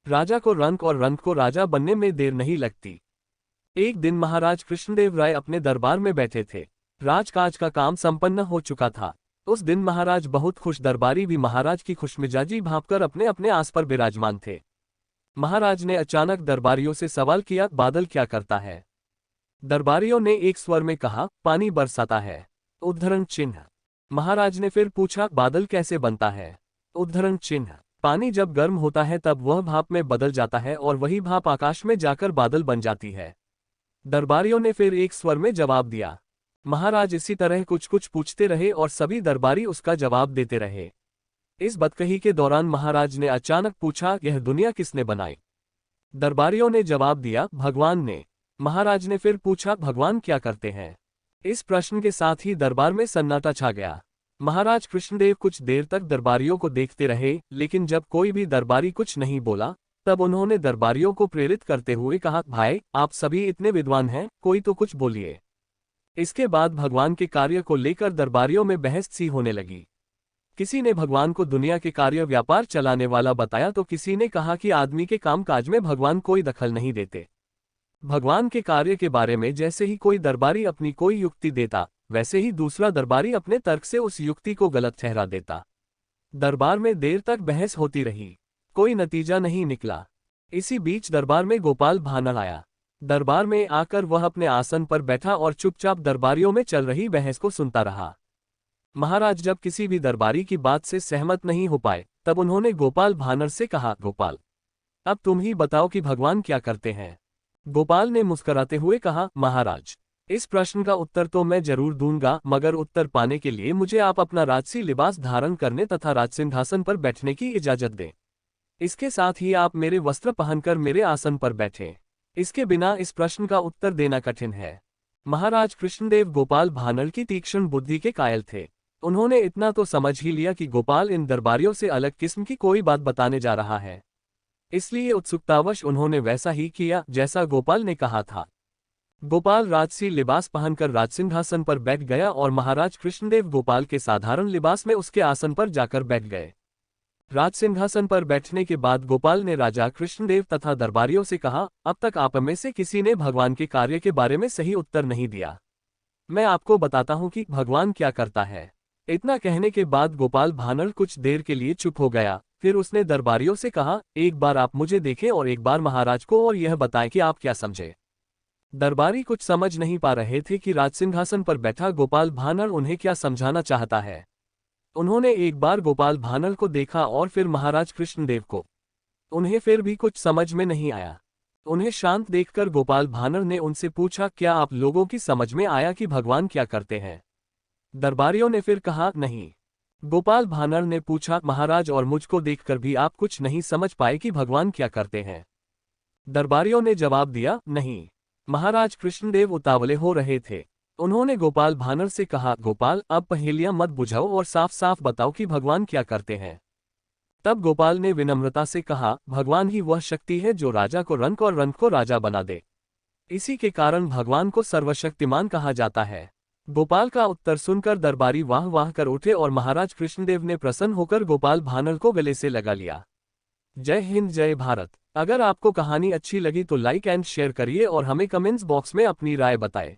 राजा को रंक और रंक को राजा बनने में देर नहीं लगती। एक दिन महाराज कृष्णदेव राय अपने दरबार में बैठे थे। राजकाज का काम संपन्न हो चुका था। उस दिन महाराज बहुत खुश, दरबारी भी महाराज की खुशमिजाजी भांपकर अपने अपने आस पर विराजमान थे। महाराज ने अचानक दरबारियों से सवाल किया, बादल क्या करता है? दरबारियों ने एक स्वर में कहा, पानी बरसाता है। उद्धरण चिन्ह। महाराज ने फिर पूछा, बादल कैसे बनता है? उद्धरण चिन्ह। पानी जब गर्म होता है तब वह भाप में बदल जाता है और वही भाप आकाश में जाकर बादल बन जाती है। दरबारियों ने फिर एक स्वर में जवाब दिया। महाराज इसी तरह कुछ कुछ पूछते रहे और सभी दरबारी उसका जवाब देते रहे। इस बतकही के दौरान महाराज ने अचानक पूछा, यह दुनिया किसने बनाई? दरबारियों ने जवाब दिया, भगवान ने। महाराज ने फिर पूछा, भगवान क्या करते हैं? इस प्रश्न के साथ ही दरबार में सन्नाटा छा गया। महाराज कृष्णदेव कुछ देर तक दरबारियों को देखते रहे, लेकिन जब कोई भी दरबारी कुछ नहीं बोला, तब उन्होंने दरबारियों को प्रेरित करते हुए कहा, भाई आप सभी इतने विद्वान हैं, कोई तो कुछ बोलिए। इसके बाद भगवान के कार्य को लेकर दरबारियों में बहस सी होने लगी। किसी ने भगवान को दुनिया के कार्य व्यापार चलाने वाला बताया तो किसी ने कहा कि आदमी के कामकाज में भगवान कोई दखल नहीं देते। भगवान के कार्य के बारे में जैसे ही कोई दरबारी अपनी कोई युक्ति देता, वैसे ही दूसरा दरबारी अपने तर्क से उस युक्ति को गलत ठहरा देता। दरबार में देर तक बहस होती रही, कोई नतीजा नहीं निकला। इसी बीच दरबार में गोपाल भानर आया। दरबार में आकर वह अपने आसन पर बैठा और चुपचाप दरबारियों में चल रही बहस को सुनता रहा। महाराज जब किसी भी दरबारी की बात से सहमत नहीं हो पाए, तब उन्होंने गोपाल भानर से कहा, गोपाल अब तुम ही बताओ कि भगवान क्या करते हैं? गोपाल ने मुस्कुराते हुए कहा, महाराज इस प्रश्न का उत्तर तो मैं जरूर दूंगा, मगर उत्तर पाने के लिए मुझे आप अपना राजसी लिबास धारण करने तथा राजसिंहासन पर बैठने की इजाजत दें। इसके साथ ही आप मेरे वस्त्र पहनकर मेरे आसन पर बैठें। इसके बिना इस प्रश्न का उत्तर देना कठिन है। महाराज कृष्णदेव गोपाल भानर की तीक्ष्ण बुद्धि के कायल थे। उन्होंने इतना तो समझ ही लिया कि गोपाल इन दरबारियों से अलग किस्म की कोई बात बताने जा रहा है। इसलिए उत्सुकतावश उन्होंने वैसा ही किया जैसा गोपाल ने कहा था। गोपाल राजसी लिबास पहनकर राजसिंहासन पर बैठ गया और महाराज कृष्णदेव गोपाल के साधारण लिबास में उसके आसन पर जाकर बैठ गए। राजसिंहासन पर बैठने के बाद गोपाल ने राजा कृष्णदेव तथा दरबारियों से कहा, अब तक आप में से किसी ने भगवान के कार्य के बारे में सही उत्तर नहीं दिया। मैं आपको बताता हूं कि भगवान क्या करता है। इतना कहने के बाद गोपाल भानर कुछ देर के लिए चुप हो गया। फिर उसने दरबारियों से कहा, एक बार आप मुझे देखें और एक बार महाराज को, और यह बताएं कि आप क्या समझे। दरबारी कुछ समझ नहीं पा रहे थे कि राजसिंहासन पर बैठा गोपाल भानर उन्हें क्या समझाना चाहता है। उन्होंने एक बार गोपाल भानर को देखा और फिर महाराज कृष्णदेव को। उन्हें फिर भी कुछ समझ में नहीं आया। उन्हें शांत देखकर गोपाल भानर ने उनसे पूछा, क्या आप लोगों की समझ में आया कि भगवान क्या करते हैं? दरबारियों ने फिर कहा, नहीं। गोपाल भानर ने पूछा, महाराज और मुझको देखकर भी आप कुछ नहीं समझ पाए कि भगवान क्या करते हैं? दरबारियों ने जवाब दिया, नहीं। महाराज कृष्णदेव उतावले हो रहे थे। उन्होंने गोपाल भानर से कहा, गोपाल अब पहेलियां मत बुझाओ और साफ साफ बताओ कि भगवान क्या करते हैं। तब गोपाल ने विनम्रता से कहा, भगवान ही वह शक्ति है जो राजा को रंक और रंक को राजा बना दे। इसी के कारण भगवान को सर्वशक्तिमान कहा जाता है। गोपाल का उत्तर सुनकर दरबारी वाह वाह कर उठे और महाराज कृष्णदेव ने प्रसन्न होकर गोपाल भानर को गले से लगा लिया। जय हिंद, जय भारत। अगर आपको कहानी अच्छी लगी तो लाइक एंड शेयर करिए और हमें कमेंट्स बॉक्स में अपनी राय बताएं।